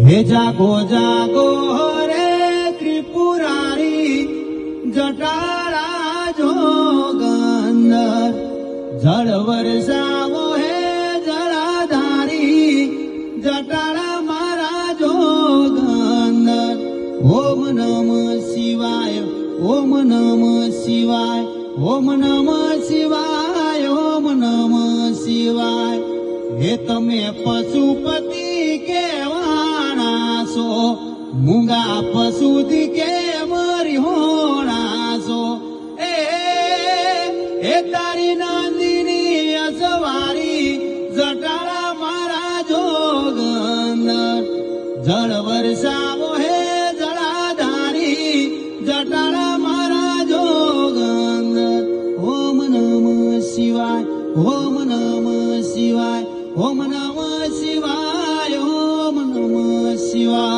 हे जागो जागो रे त्रिपुरारी जटाळा जोगंदर जळ वरसावो हे जळाधारी जटाळा मारा जोगंदर ओम नम शिवाय ओम नम शिवाय ओम नम शिवाय ओम नम शिवाय हे तमे पशुपति केवाणा सो मूंगा पशुति के मरी होना सो ए तारी नंदिनी असवारी जटाळा मारा जोगंदर जळ वरसावो हे जळाधारी जटाळा मारा जोगंदर ओम नम शिवाय ओम नम शिवाय ओम नम शिवाय ओम नम शिवाय